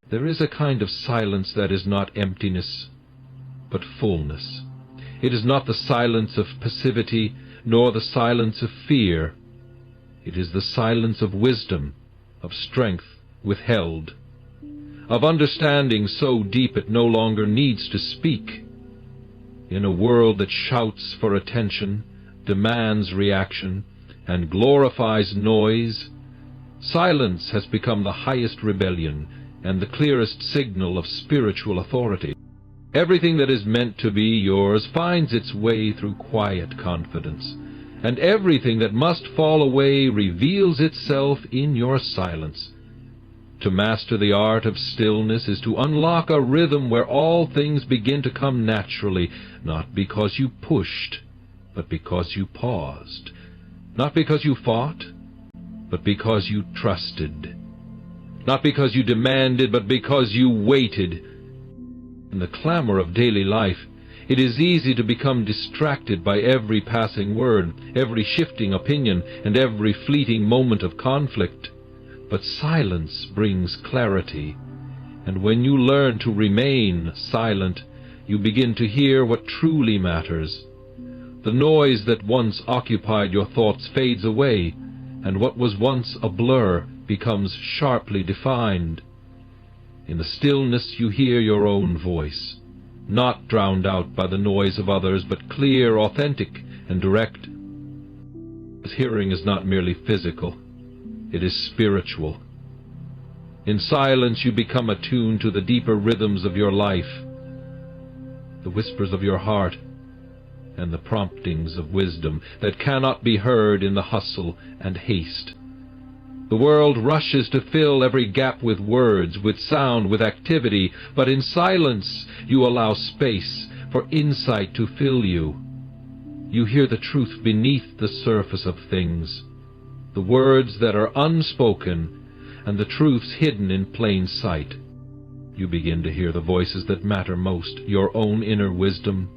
There is a kind of silence that is not emptiness, but fullness. It is not the silence of passivity, nor the silence of fear. It is the silence of wisdom, of strength withheld, of understanding so deep it no longer needs to speak. In a world that shouts for attention, demands reaction, and glorifies noise, silence has become the highest rebellion and the clearest signal of spiritual authority. Everything that is meant to be yours finds its way through quiet confidence, and everything that must fall away reveals itself in your silence. To master the art of stillness is to unlock a rhythm where all things begin to come naturally, not because you pushed, but because you paused, not because you fought, but because you trusted, not because you demanded, but because you waited. In the clamor of daily life, it is easy to become distracted by every passing word, every shifting opinion, and every fleeting moment of conflict. But silence brings clarity, and when you learn to remain silent, you begin to hear what truly matters. The noise that once occupied your thoughts fades away, and what was once a blur becomes sharply defined. In the stillness you hear your own voice, not drowned out by the noise of others, but clear, authentic, and direct. This hearing is not merely physical, it is spiritual. In silence you become attuned to the deeper rhythms of your life, the whispers of your heart, and the promptings of wisdom that cannot be heard in the hustle and haste. The world rushes to fill every gap with words, with sound, with activity, but in silence you allow space for insight to fill you. You hear the truth beneath the surface of things, the words that are unspoken, and the truths hidden in plain sight. You begin to hear the voices that matter most, your own inner wisdom,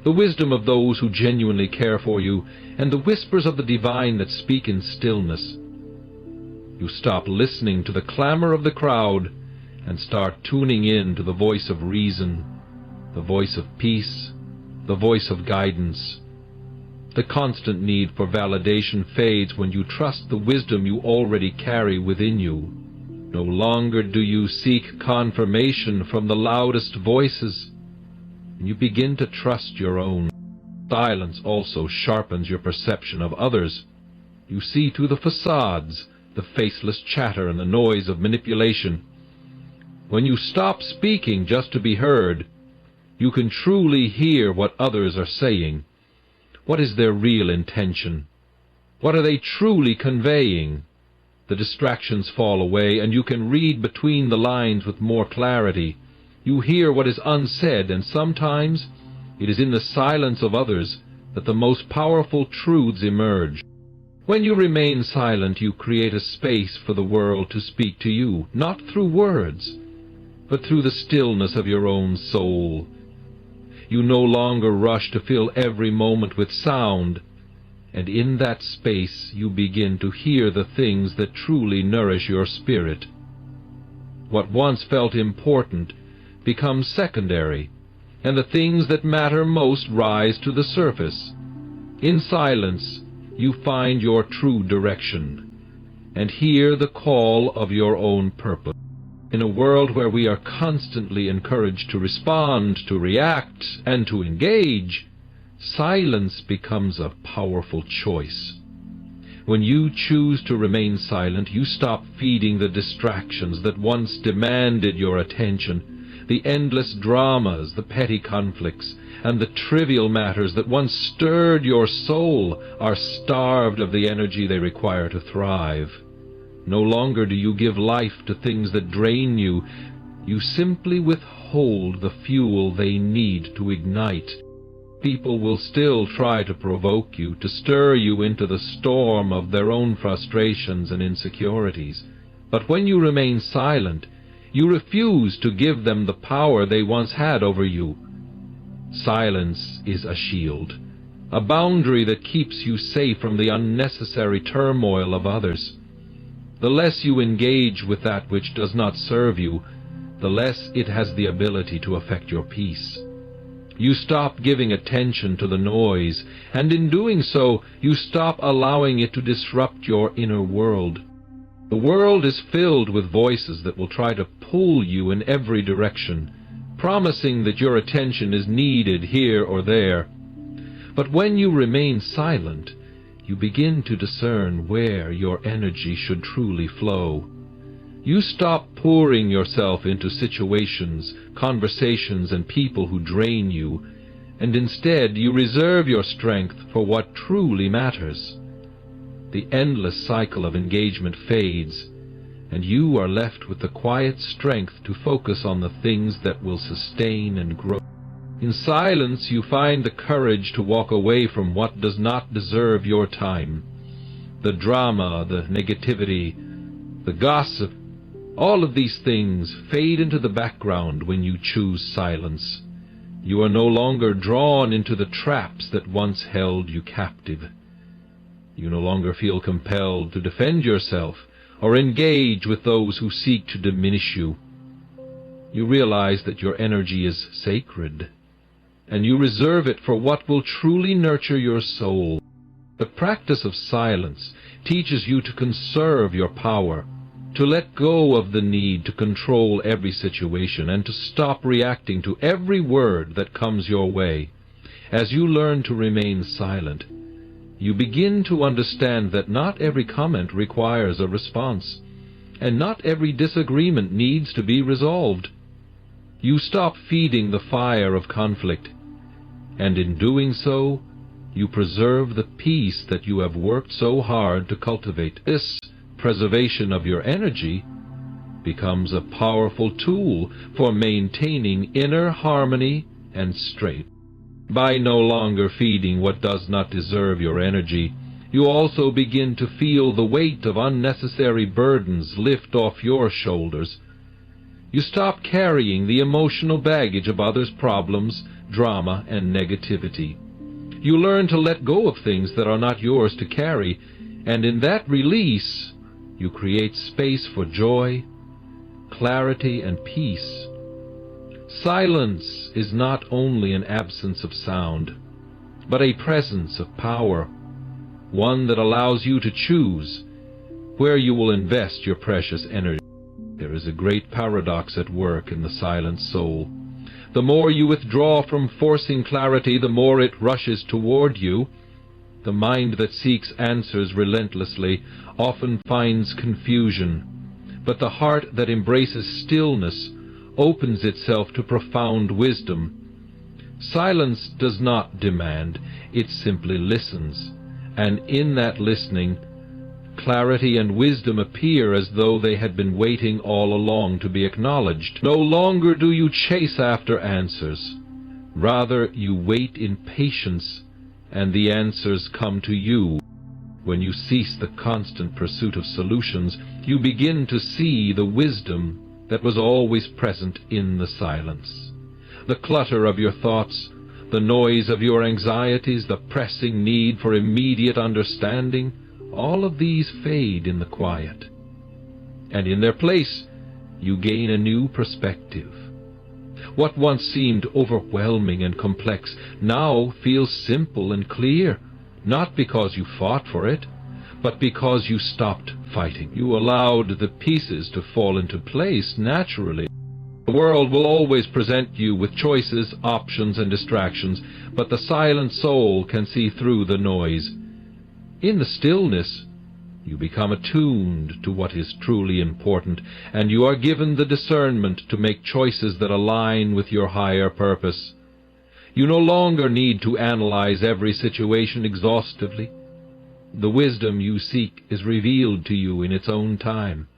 the wisdom of those who genuinely care for you, and the whispers of the divine that speak in stillness. You stop listening to the clamor of the crowd and start tuning in to the voice of reason, the voice of peace, the voice of guidance. The constant need for validation fades when you trust the wisdom you already carry within you. No longer do you seek confirmation from the loudest voices, and you begin to trust your own. Silence also sharpens your perception of others. You see through the facades, the faceless chatter and the noise of manipulation. When you stop speaking just to be heard, you can truly hear what others are saying. What is their real intention? What are they truly conveying? The distractions fall away, and you can read between the lines with more clarity. You hear what is unsaid, and sometimes it is in the silence of others that the most powerful truths emerge. When you remain silent, you create a space for the world to speak to you, not through words, but through the stillness of your own soul. You no longer rush to fill every moment with sound, and in that space you begin to hear the things that truly nourish your spirit. What once felt important becomes secondary, and the things that matter most rise to the surface. In silence, you find your true direction, and hear the call of your own purpose. In a world where we are constantly encouraged to respond, to react, and to engage, silence becomes a powerful choice. When you choose to remain silent, you stop feeding the distractions that once demanded your attention. The endless dramas, the petty conflicts, and the trivial matters that once stirred your soul are starved of the energy they require to thrive. No longer do you give life to things that drain you. You simply withhold the fuel they need to ignite. People will still try to provoke you, to stir you into the storm of their own frustrations and insecurities. But when you remain silent, you refuse to give them the power they once had over you. Silence is a shield, a boundary that keeps you safe from the unnecessary turmoil of others. The less you engage with that which does not serve you, the less it has the ability to affect your peace. You stop giving attention to the noise, and in doing so, you stop allowing it to disrupt your inner world. The world is filled with voices that will try to pull you in every direction, promising that your attention is needed here or there. But when you remain silent, you begin to discern where your energy should truly flow. You stop pouring yourself into situations, conversations, and people who drain you, and instead you reserve your strength for what truly matters. The endless cycle of engagement fades, and you are left with the quiet strength to focus on the things that will sustain and grow. In silence you find the courage to walk away from what does not deserve your time. The drama, the negativity, the gossip, all of these things fade into the background when you choose silence. You are no longer drawn into the traps that once held you captive. You no longer feel compelled to defend yourself or engage with those who seek to diminish you. You realize that your energy is sacred, and you reserve it for what will truly nurture your soul. The practice of silence teaches you to conserve your power, to let go of the need to control every situation, and to stop reacting to every word that comes your way. As you learn to remain silent, you begin to understand that not every comment requires a response, and not every disagreement needs to be resolved. You stop feeding the fire of conflict, and in doing so, you preserve the peace that you have worked so hard to cultivate. This preservation of your energy becomes a powerful tool for maintaining inner harmony and strength. By no longer feeding what does not deserve your energy, you also begin to feel the weight of unnecessary burdens lift off your shoulders. You stop carrying the emotional baggage of others' problems, drama, and negativity. You learn to let go of things that are not yours to carry, and in that release, you create space for joy, clarity, and peace. Silence is not only an absence of sound, but a presence of power, one that allows you to choose where you will invest your precious energy. There is a great paradox at work in the silent soul. The more you withdraw from forcing clarity, the more it rushes toward you. The mind that seeks answers relentlessly often finds confusion, but the heart that embraces stillness opens itself to profound wisdom. Silence does not demand, it simply listens, and in that listening, clarity and wisdom appear as though they had been waiting all along to be acknowledged. No longer do you chase after answers. Rather, you wait in patience, and the answers come to you. When you cease the constant pursuit of solutions, you begin to see the wisdom that was always present in the silence. The clutter of your thoughts, the noise of your anxieties, the pressing need for immediate understanding, all of these fade in the quiet. And in their place, you gain a new perspective. What once seemed overwhelming and complex now feels simple and clear, not because you fought for it, but because you stopped fighting. You allowed the pieces to fall into place naturally. The world will always present you with choices, options, and distractions, but the silent soul can see through the noise. In the stillness, you become attuned to what is truly important, and you are given the discernment to make choices that align with your higher purpose. You no longer need to analyze every situation exhaustively. The wisdom you seek is revealed to you in its own time,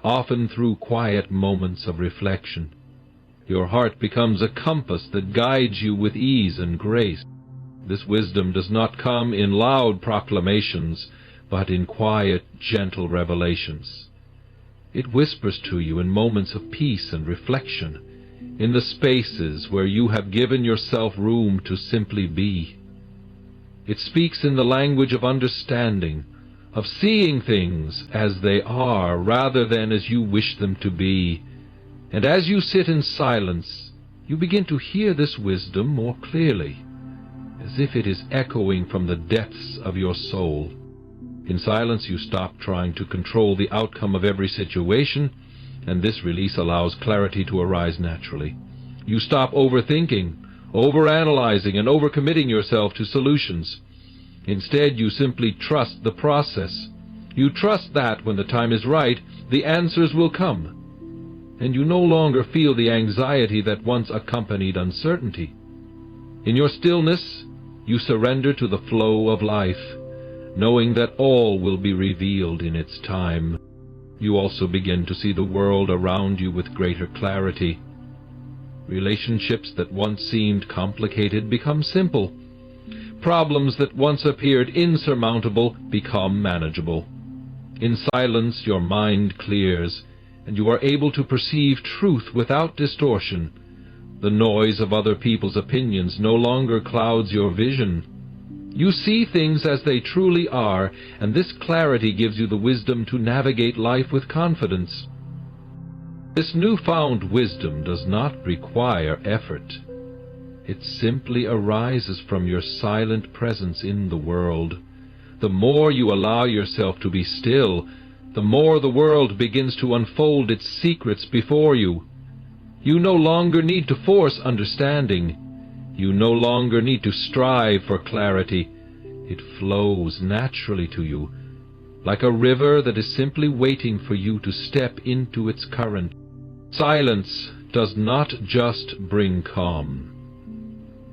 often through quiet moments of reflection. Your heart becomes a compass that guides you with ease and grace. This wisdom does not come in loud proclamations, but in quiet, gentle revelations. It whispers to you in moments of peace and reflection, in the spaces where you have given yourself room to simply be. It speaks in the language of understanding, of seeing things as they are rather than as you wish them to be. And as you sit in silence, you begin to hear this wisdom more clearly, as if it is echoing from the depths of your soul. In silence, you stop trying to control the outcome of every situation, and this release allows clarity to arise naturally. You stop overthinking, overanalyzing, and overcommitting yourself to solutions. Instead, you simply trust the process. You trust that when the time is right, the answers will come, and you no longer feel the anxiety that once accompanied uncertainty. In your stillness, you surrender to the flow of life, knowing that all will be revealed in its time. You also begin to see the world around you with greater clarity. Relationships that once seemed complicated become simple. Problems that once appeared insurmountable become manageable. In silence, your mind clears, and you are able to perceive truth without distortion. The noise of other people's opinions no longer clouds your vision. You see things as they truly are, and this clarity gives you the wisdom to navigate life with confidence. This newfound wisdom does not require effort. It simply arises from your silent presence in the world. The more you allow yourself to be still, the more the world begins to unfold its secrets before you. You no longer need to force understanding. You no longer need to strive for clarity. It flows naturally to you, like a river that is simply waiting for you to step into its current. Silence does not just bring calm.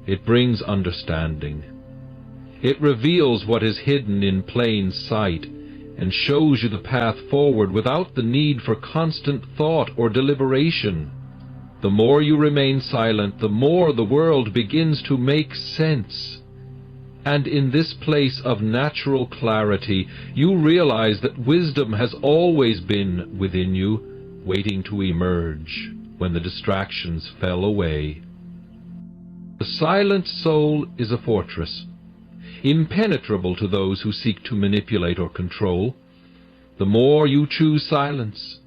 It brings understanding. It reveals what is hidden in plain sight and shows you the path forward without the need for constant thought or deliberation. The more you remain silent, the more the world begins to make sense. And in this place of natural clarity, you realize that wisdom has always been within you, waiting to emerge when the distractions fell away. The silent soul is a fortress, impenetrable to those who seek to manipulate or control. The more you choose silence,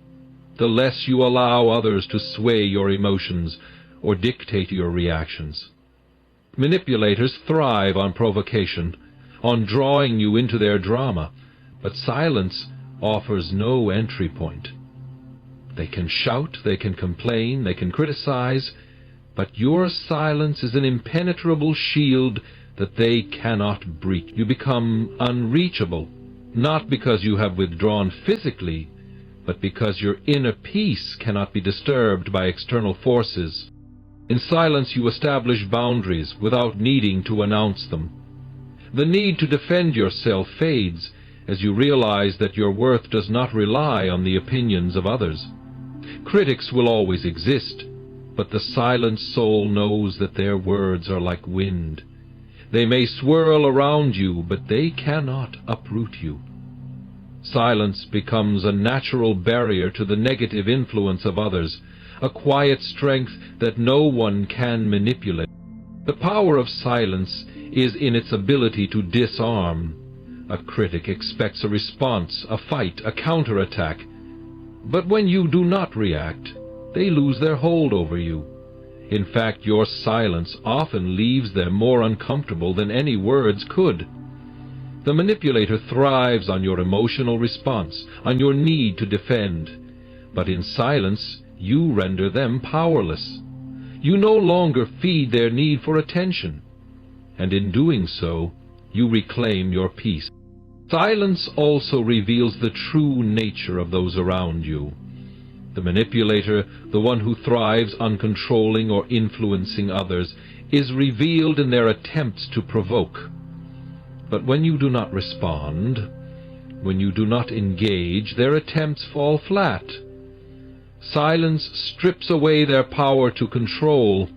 the less you allow others to sway your emotions or dictate your reactions. Manipulators thrive on provocation, on drawing you into their drama, but silence offers no entry point. They can shout, they can complain, they can criticize, but your silence is an impenetrable shield that they cannot breach. You become unreachable, not because you have withdrawn physically, but because your inner peace cannot be disturbed by external forces. In silence you establish boundaries without needing to announce them. The need to defend yourself fades as you realize that your worth does not rely on the opinions of others. Critics will always exist, but the silent soul knows that their words are like wind. They may swirl around you, but they cannot uproot you. Silence becomes a natural barrier to the negative influence of others, a quiet strength that no one can manipulate. The power of silence is in its ability to disarm. A critic expects a response, a fight, a counterattack. But when you do not react, they lose their hold over you. In fact, your silence often leaves them more uncomfortable than any words could. The manipulator thrives on your emotional response, on your need to defend. But in silence, you render them powerless. You no longer feed their need for attention, and in doing so, you reclaim your peace. Silence also reveals the true nature of those around you. The manipulator, the one who thrives on controlling or influencing others, is revealed in their attempts to provoke. But when you do not respond, when you do not engage, their attempts fall flat. Silence strips away their power to control,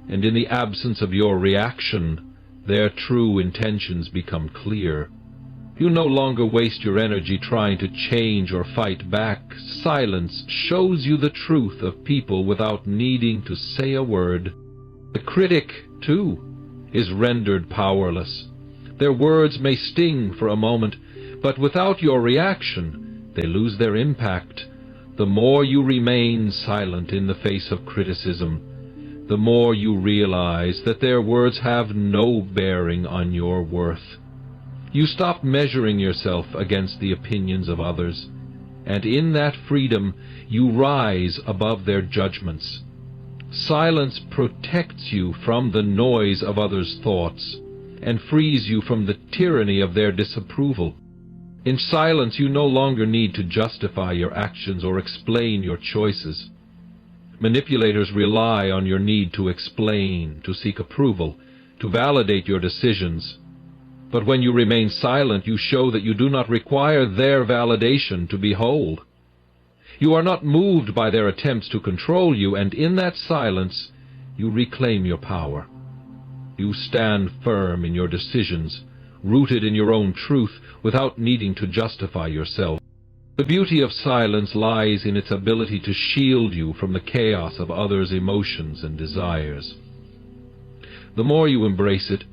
and in the absence of your reaction, their true intentions become clear. You no longer waste your energy trying to change or fight back. Silence shows you the truth of people without needing to say a word. The critic, too, is rendered powerless. Their words may sting for a moment, but without your reaction, they lose their impact. the more you remain silent in the face of criticism, the more you realize that their words have no bearing on your worth. You stop measuring yourself against the opinions of others, and in that freedom you rise above their judgments. Silence protects you from the noise of others' thoughts, and frees you from the tyranny of their disapproval. In silence you no longer need to justify your actions or explain your choices. Manipulators rely on your need to explain, to seek approval, to validate your decisions. But when you remain silent, you show that you do not require their validation to be whole. You are not moved by their attempts to control you, and in that silence you reclaim your power. You stand firm in your decisions, rooted in your own truth, without needing to justify yourself. The beauty of silence lies in its ability to shield you from the chaos of others' emotions and desires. The more you embrace it,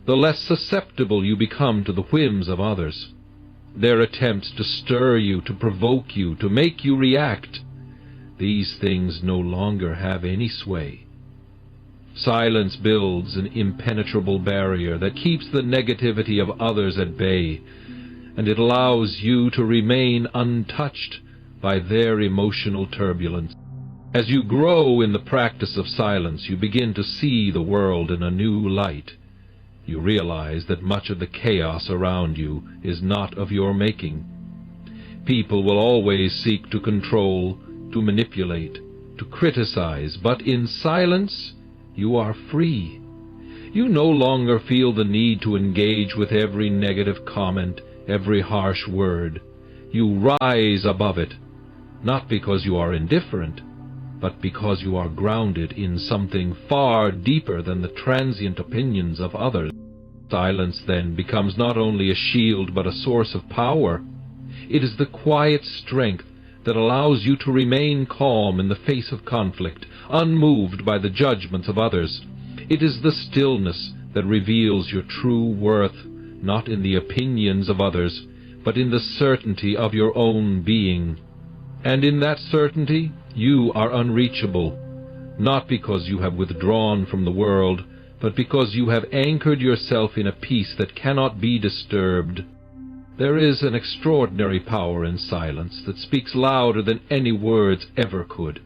the less susceptible you become to the whims of others. Their attempts to stir you, to provoke you, to make you react, these things no longer have any sway. Silence builds an impenetrable barrier that keeps the negativity of others at bay, and it allows you to remain untouched by their emotional turbulence. As you grow in the practice of silence, you begin to see the world in a new light. You realize that much of the chaos around you is not of your making. People will always seek to control, to manipulate, to criticize, but in silence you are free. You no longer feel the need to engage with every negative comment, every harsh word. You rise above it, not because you are indifferent, but because you are grounded in something far deeper than the transient opinions of others. Silence then becomes not only a shield but a source of power. It is the quiet strength that allows you to remain calm in the face of conflict, unmoved by the judgments of others. It is the stillness that reveals your true worth, not in the opinions of others, but in the certainty of your own being. And in that certainty you are unreachable, not because you have withdrawn from the world, but because you have anchored yourself in a peace that cannot be disturbed. There is an extraordinary power in silence that speaks louder than any words ever could.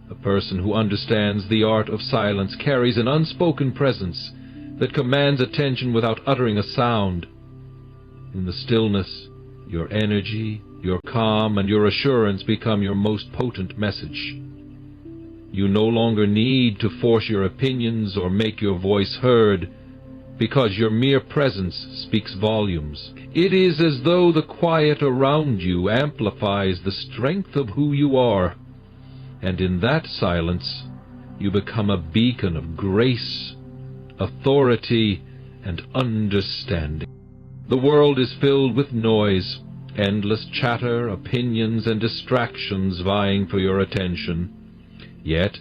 A person who understands the art of silence carries an unspoken presence that commands attention without uttering a sound. In the stillness, your energy, your calm, and your assurance become your most potent message. You no longer need to force your opinions or make your voice heard, because your mere presence speaks volumes. It is as though the quiet around you amplifies the strength of who you are, and in that silence you become a beacon of grace, authority, and understanding. The world is filled with noise, endless chatter, opinions, and distractions vying for your attention. Yet,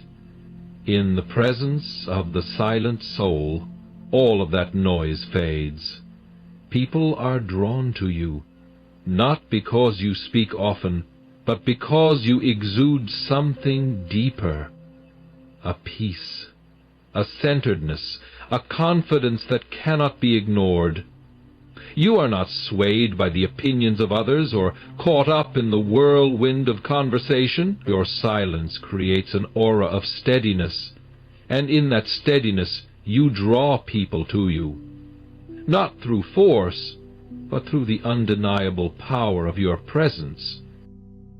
in the presence of the silent soul, all of that noise fades. People are drawn to you, not because you speak often, but because you exude something deeper, a peace, a centeredness, a confidence that cannot be ignored. You are not swayed by the opinions of others or caught up in the whirlwind of conversation. Your silence creates an aura of steadiness, and in that steadiness you draw people to you, not through force, but through the undeniable power of your presence.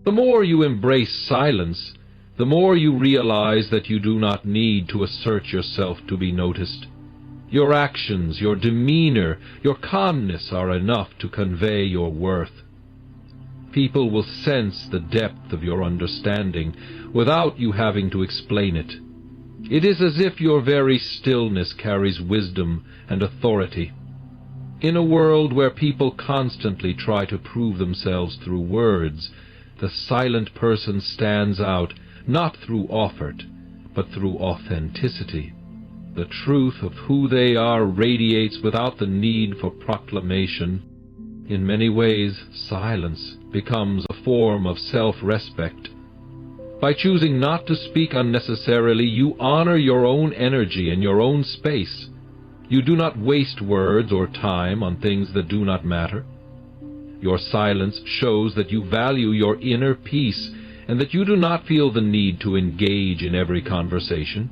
The more you embrace silence, the more you realize that you do not need to assert yourself to be noticed. Your actions, your demeanor, your calmness are enough to convey your worth. People will sense the depth of your understanding without you having to explain it. It is as if your very stillness carries wisdom and authority. In a world where people constantly try to prove themselves through words, the silent person stands out not through effort, but through authenticity. The truth of who they are radiates without the need for proclamation. In many ways, silence becomes a form of self-respect. By choosing not to speak unnecessarily, you honor your own energy and your own space. You do not waste words or time on things that do not matter. Your silence shows that you value your inner peace and that you do not feel the need to engage in every conversation.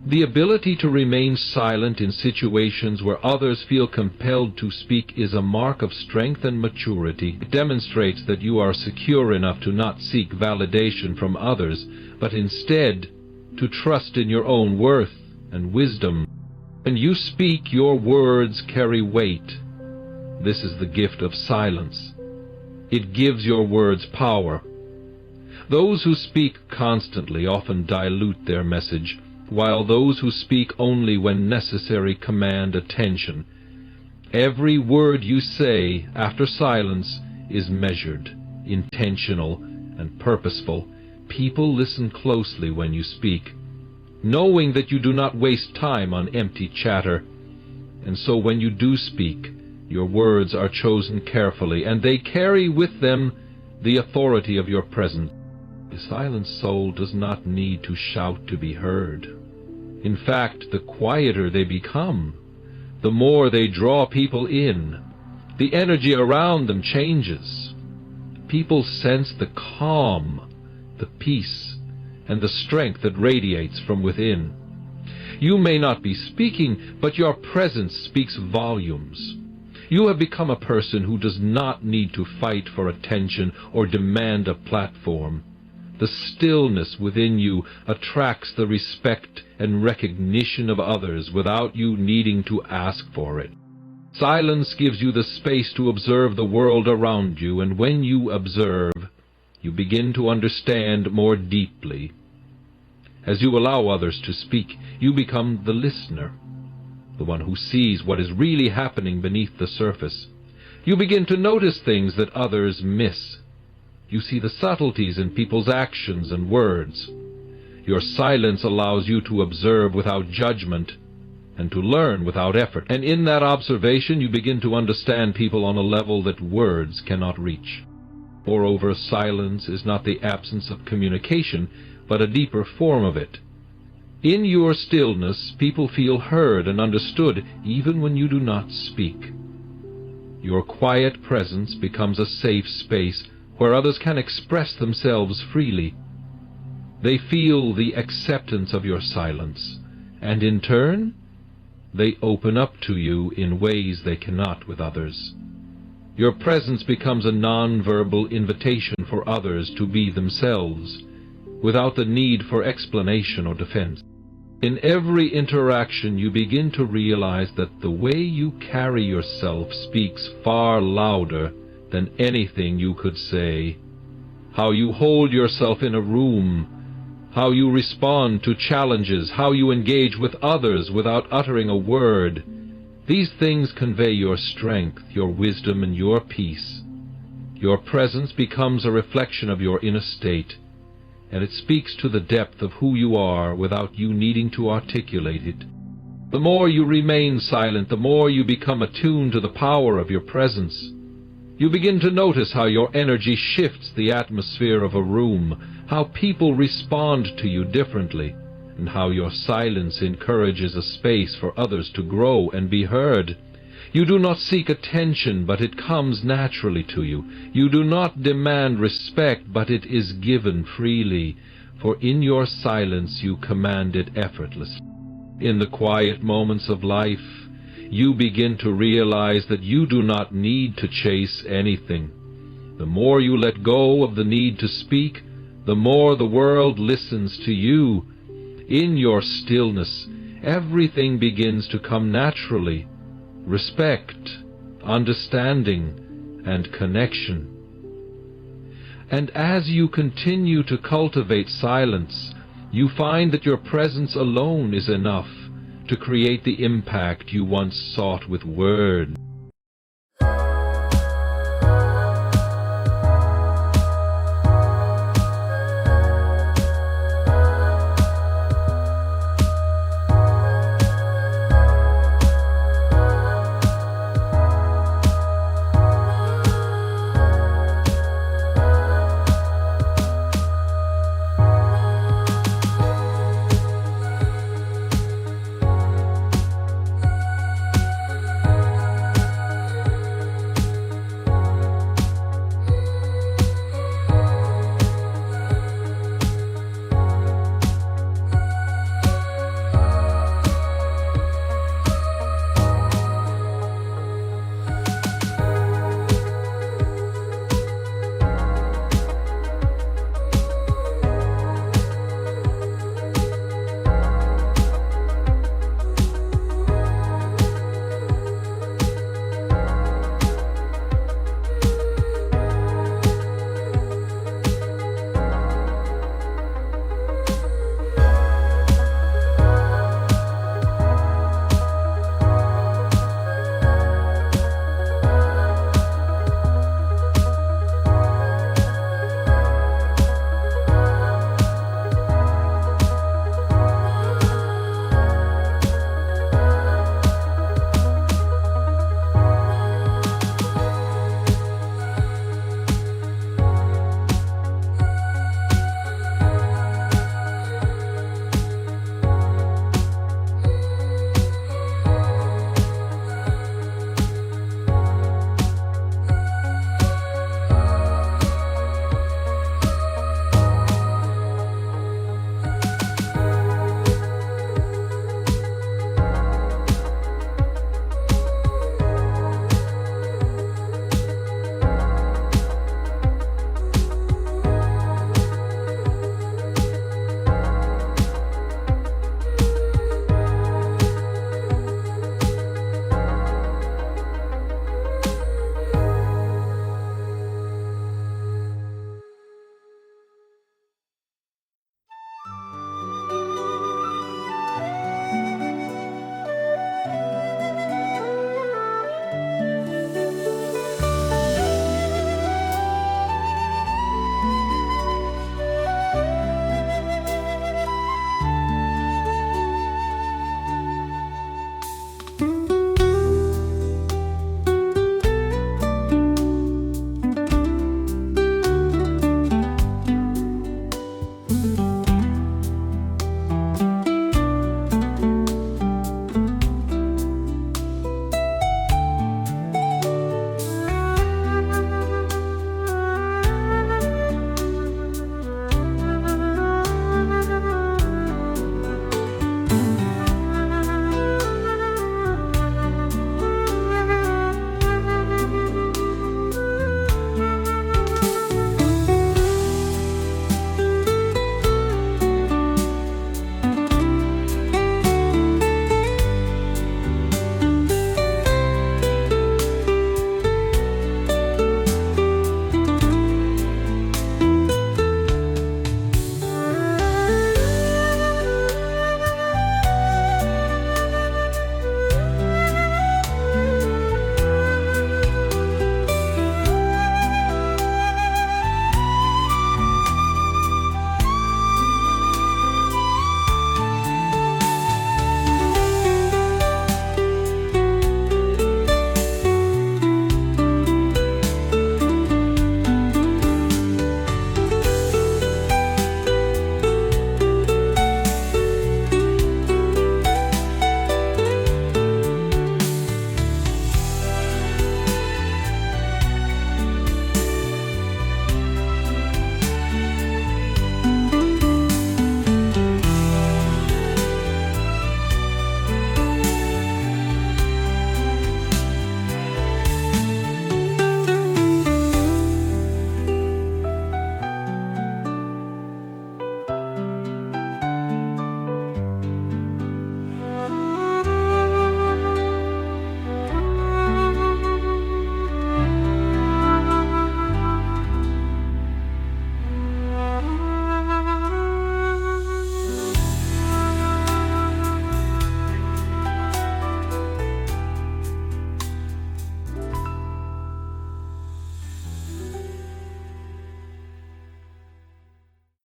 The ability to remain silent in situations where others feel compelled to speak is a mark of strength and maturity. It demonstrates that you are secure enough to not seek validation from others, but instead to trust in your own worth and wisdom. When you speak, your words carry weight. This is the gift of silence. It gives your words power. Those who speak constantly often dilute their message, while those who speak only when necessary command attention. Every word you say after silence is measured, intentional, and purposeful. People listen closely when you speak, knowing that you do not waste time on empty chatter. And so when you do speak, your words are chosen carefully, and they carry with them the authority of your presence. The silent soul does not need to shout to be heard. In fact, the quieter they become, the more they draw people in. The energy around them changes. People sense the calm, the peace, and the strength that radiates from within. You may not be speaking, but your presence speaks volumes. You have become a person who does not need to fight for attention or demand a platform. The stillness within you attracts the respect and recognition of others without you needing to ask for it. Silence gives you the space to observe the world around you, and when you observe, you begin to understand more deeply. As you allow others to speak, you become the listener, the one who sees what is really happening beneath the surface. You begin to notice things that others miss. You see the subtleties in people's actions and words. Your silence allows you to observe without judgment and to learn without effort. And in that observation, you begin to understand people on a level that words cannot reach. Moreover, silence is not the absence of communication, but a deeper form of it. In your stillness, people feel heard and understood, even when you do not speak. Your quiet presence becomes a safe space where others can express themselves freely. They feel the acceptance of your silence, and in turn, they open up to you in ways they cannot with others. Your presence becomes a non-verbal invitation for others to be themselves, without the need for explanation or defense. In every interaction, you begin to realize that the way you carry yourself speaks far louder than anything you could say. How you hold yourself in a room, how you respond to challenges, how you engage with others without uttering a word. These things convey your strength, your wisdom, and your peace. Your presence becomes a reflection of your inner state, and it speaks to the depth of who you are without you needing to articulate it. The more you remain silent, the more you become attuned to the power of your presence. You begin to notice how your energy shifts the atmosphere of a room, how people respond to you differently, and how your silence encourages a space for others to grow and be heard. You do not seek attention, but it comes naturally to you. You do not demand respect, but it is given freely, for in your silence you command it effortlessly. In the quiet moments of life, you begin to realize that you do not need to chase anything. The more you let go of the need to speak, the more the world listens to you. In your stillness, everything begins to come naturally. Respect, understanding, and connection. And as you continue to cultivate silence, you find that your presence alone is enough to create the impact you once sought with words.